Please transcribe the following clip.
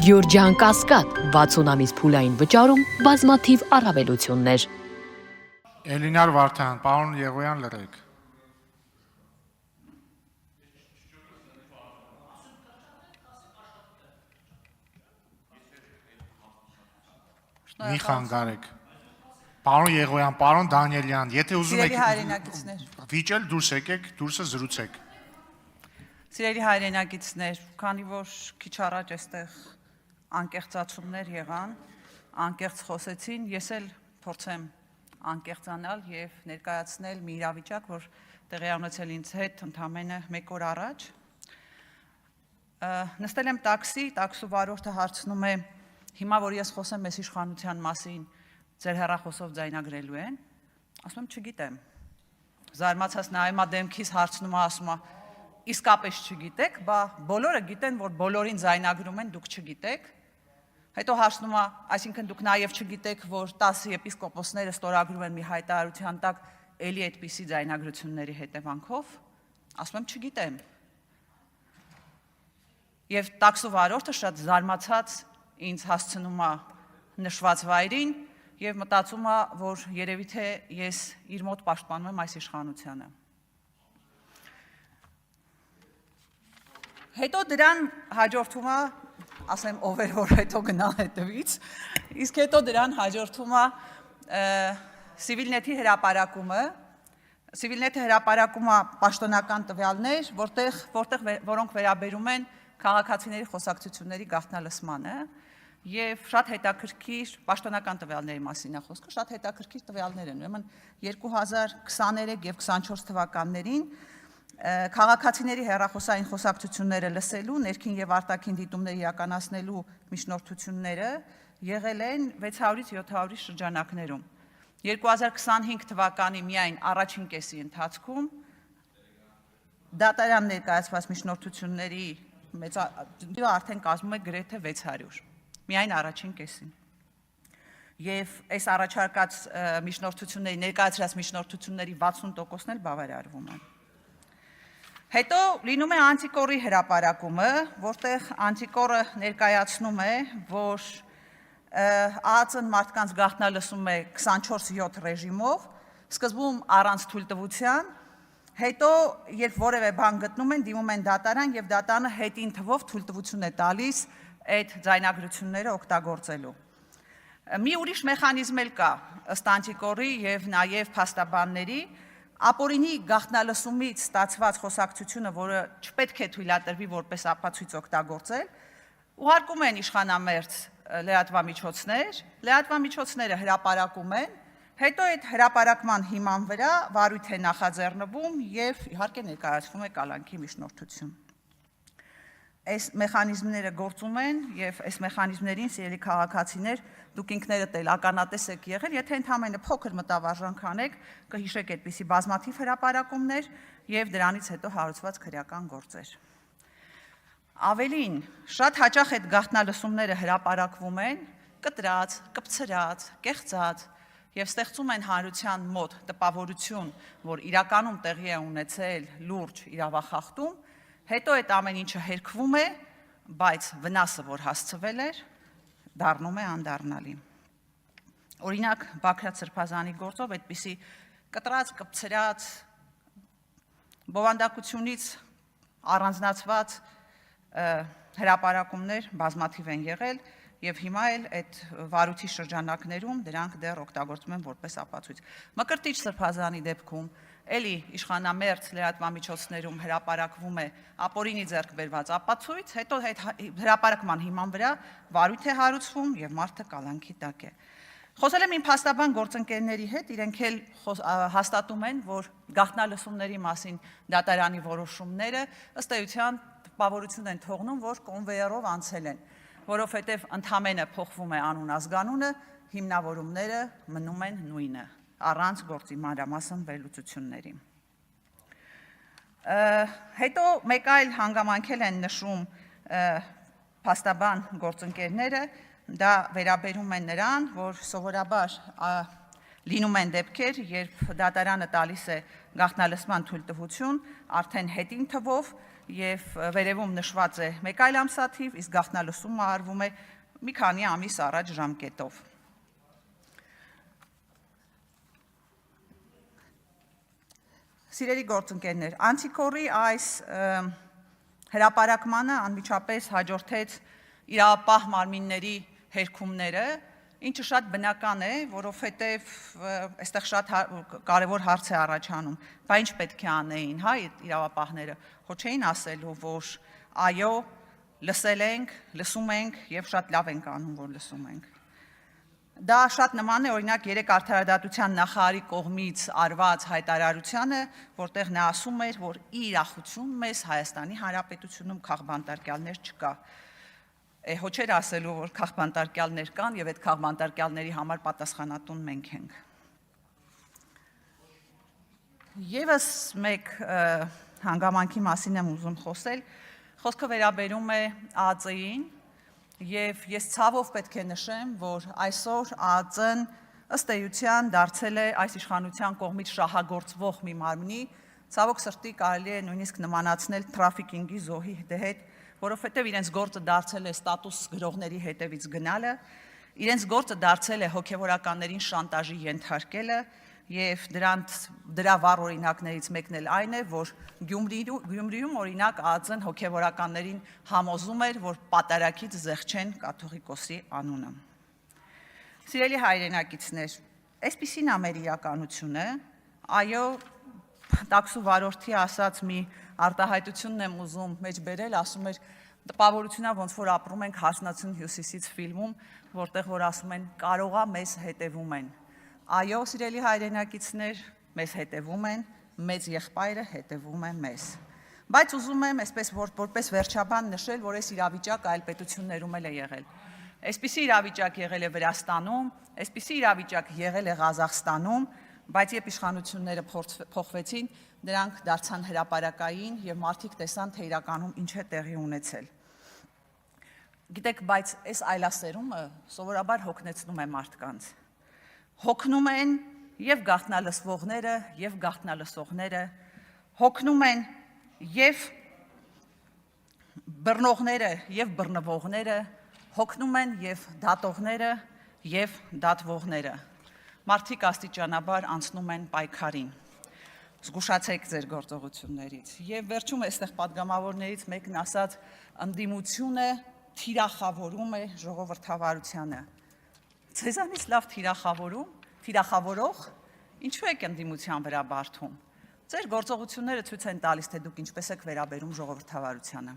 Գյորջյան Կասկադ 60 ամիս փուլային վճարում բազմաթիվ առավելություններ։ Էլինար Վարդան, պարոն Եղոյան լրեք։ Մի խանգարեք։ Պարոն Եղոյան, պարոն Դանիելյան, եթե ուզում եք վիճել դուրս եկեք, դուրսը զրուցեք։ Սիրելի հայրենակիցներ, քանի որ քիչ առաջ այստեղ անկեղծացումներ եղան, անկեղծ խոսեցին, ես էլ փորձեմ անկեղծանալ եւ ներկայացնել մի իրավիճակ, որ տեղի ունեցել ինձ հետ ընդամենը 1 օր առաջ։ Նստել եմ տաքսի, տաքսու վարորդը հարցնում է. հիմա որ ես խոսեմ այս իշխանության մասին, ձեր հեռախոսով ձայնագրելու են։ Ասում եմ, չգիտեմ։ Զարմացած նայում ա դեմքիս, հարցնում ա, ասում ա, իսկապես չգիտեք, բա բոլորը գիտեն, որ բոլորին ձայնագրում են, դուք չգիտեք։ Հետո հարցնում ա, այսինքն դուք նաև չգիտեք, որ 10 եպիսկոպոսները ստորագրում են մի հայտարարության տակ էլի այդպիսի ձայնագրությունների հետևանքով։ Ասում եմ, չգիտեմ։ Եվ տաքսու վարորդը շատ զարմացած ինձ հասցնում ա նշված վայրին եւ մտածում ա, որ երևի թե ես իր մոտ պաշտպանում եմ այս իշխանությանը։ Հետո դրան հաջորդում ա, ասեմ ով էր որ հետո գնալ հետևից, իսկ հետո դրան հաջորդում ա Civilnet-ի հրապարակումը, Civilnet-ը հրապարակում ա պաշտոնական տվյալներ, որոնք վերաբերում են քաղաքացիների խոսակցությունների գաղտնալսմանը եւ շատ հետաքրքիր պաշտոնական տվյալների մասին է խոսքը, շատ հետաքրքիր տվյալներ են, ուրեմն 2023 եւ 24 թվականներին քաղաքացիների հեռախոսային խոսակցությունները լսելու, ներքին եւ արտաքին դիտումներ իրականացնելու միջնորդությունները եղել են 600-ից 700-ի շրջանակներում։ 2025 թվականի միայն առաջին կեսի ընթացքում դատարան ներկայացված միջնորդությունների մեծը արդեն կազմում է գրեթե 600, միայն առաջին կեսին։ Եվ այս առաջարկած միջնորդությունների, ներկայացրած միջնորդությունների 60%-ն էլ բավարարվում են։ Հետո լինում է անտիկորի հրապարակումը, որտեղ անտիկորը ներկայացնում է, որ ԱԱԾ-ն մարդկանց գաղտնալսում է 24/7 ռեժիմով, սկզբում առանց թույլտվության, հետո երբ որևէ բան գտնում են, դիմում են դատարան եւ դատարանը հետին թվով թույլտվություն է տալիս այդ ձայնագրությունները օգտագործելու։ Մի ուրիշ մեխանիզմ էլ կա ըստ անտիկորի եւ նաեւ փաստաբանների, ապօրինի գաղտնալսումից ստացված խոսակցությունը, որը չպետք է թույլատրվի որպես ապացույց օգտագործել, ուղարկում են իշխանամերձ լրատվամիջոցներ, լրատվամիջոցները հրապարակում են, հետո այդ հրապարակման հիման վրա վարույթ է նախաձեռնվում եւ իհարկե ներկայացվում է կալանքի միջնորդություն։ Այս մեխանիզմները գործում են եւ այս մեխանիզմներին սիրելի քաղաքացիներ դուք ինքներդ էլ ականատես եք եղել, եթե ընդամենը փոքր մտավարժանք անեք, կհիշեք այդպիսի բազմաթիվ հրապարակումներ եւ դրանից հետո հարուցված քրեական գործեր։ Ավելին, շատ հաճախ այդ գաղտնալսումները հրապարակվում են կտրած, կպցրած, կեղծած եւ ստեղծում են հանրության մոտ տպավորություն, որ իրականում տեղի է ունեցել լուրջ իրավախախտում, հետո այդ ամեն ինչը հերքվում է, բայց վնասը, որ հասցվել էր, դառնում է անդառնալի։ Օրինակ, Բաքրատ Սրբազանի գործով այդպիսի կտրած, կպցրած, բովանդակությունից առանձնացված հրապարակումներ բազմաթիվ են եղել եւ հիմա էլ այդ վարույթի շրջանակներում դրանք դեռ օգտագործվում են որպես ապացույց։ Մկրտիչ Սրբազանի դեպքում էլի իշխանամերձ լրատվամիջոցներում հրապարակվում է ապօրինի ձեռք բերված ապացույց, հետո հրապարակման հիման վրա վարույթ է հարուցվում եւ մարդը կալանքի տակ է։ Խոսել եմ իմ փաստաբան գործընկերների հետ, իրենք էլ հաստատում են, որ գաղտնալսումների մասին դատարանի որոշումները ըստ էության տպավորություն են թողնում, որ կոնվեյերով անցել են, որովհետև ընդամենը փոխվում է անուն ազգանունը, հիմնավորումները մնում են նույնը, առանց գործի մանրամասն վերլուծությունների։ Հետո մեկ այլ հանգամանքել են նշում փաստաբան գործընկերները, դա վերաբերում է նրան, որ սովորաբար լինում են դեպքեր, երբ դատարանը տալիս է գաղտնալսման թույլտվություն, արդեն հետին թվով եւ վերևում նշված է մեկ այլ ամսաթիվ, իսկ գաղտնալսումը արվում է մի քանի ամիս առաջ ժամկետով։ Սիրելի գործընկերներ, Անտիկորի այս հրապարակմանը անմիջապես հաջորդեց իրավապահ մարմինների հերքումները, ինչը շատ բնական է, որովհետև այստեղ շատ կարևոր հարց է առաջանում, բա ինչ պետք է անեին, հա, իրավապահները, հո չէին ասելու, որ այո, լսել ենք, լսում ենք եւ շատ լավ ենք անում, որ լսում ենք։ Դա շատ նման է օրինակ երեք արդարադատության նախարարի կողմից արված հայտարարությանը, որտեղ նա ասում էր, որ ի իրախություն մեզ Հայաստանի Հանրապետությունում քաղբանտարկյալներ չկա։ Հո չէր ասելու, որ քաղբանտարկյալներ կան եւ այդ քաղբանտարկյալների համար պատասխանատուն մենք ենք։ Եվս մեկ հանգամանքի մասին եմ ուզում խոսել, խոսքը վերաբերում է ԱԱԾ-ին եւ ես ցավով պետք է նշեմ, որ այսօր ԱԱԾ-ն ըստ էության դարձել է այս իշխանության կողմից շահագործվող մի մարմնի, ցավոք սրտի կարելի է նույնիսկ նմանացնել թրաֆիկինգի զոհի հետ, որովհետև իրենց գործը դարձել է ստատուս գրողների հետևից գնալը, իրենց գործը դարձել է հոգևորականներին շանտաժի ենթարկելը եւ դրա վառ օրինակներից մեկն էլ այն է, որ Գյումրիում օրինակ ԱԱԾ-ն հոգևորականներին համոզում էր, որ պատարագից զեղչեն կաթողիկոսի անունը։ Սիրելի հայրենակիցներ, այսպիսին է մեր իրականությունը, այո, տաքսու վարորդի ասած մի արտահայտությունն եմ ուզում մեջ բերել, ասում էր տպավորությունա ոնց որ ապրում ենք Հարսնացուն հյուսիսից ֆիլմում, որտեղ որ ասում են կարողա մեզ հետևում են։ Այո, սիրելի հայրենակիցներ, մեզ հետևում են, մեծ եղբայրը հետևում է մեզ։ Բայց ուզում եմ այսպես որպես վերջաբան նշել, որ այս իրավիճակը այլ պետություններում էլ է եղել։ Այսպիսի իրավիճակ եղել է Վրաստանում, այսպիսի իրավիճակ եղել է Ղազախստանում, բայց երբ իշխանությունները փոխվեցին, դրանք դարձան հրապարակային եւ մարդիկ տեսան, թե իրականում ինչ է տեղի ունեցել։ Գիտեք, բայց այս այլասերումը սովորաբար հոգնեցնում է մարդկանց։ Հոգնում են եւ գաղտնալսվողները, եւ գաղտնալսողները, հոգնում են եւ բռնողները, եւ բռնվողները, հոգնում են եւ դատողները, եւ դատվողները։ Մարդիկ աստիճանաբար անցնում են պայքարին։ Զգուշացեք ձեր գործողություններից։ Եվ վերջում այստեղ պատգամավորներից մեկն ասաց, ընդդիմությունը թիրախավորում է ժողովրդավարությանը։ Ձեզանից լավ թիրախավորող, ինչու եք ընդդիմության վրա բարդում։ Ձեր գործողությունները ցույց են տալիս, թե դուք ինչպես եք վերաբերում ժողովրդավարությանը։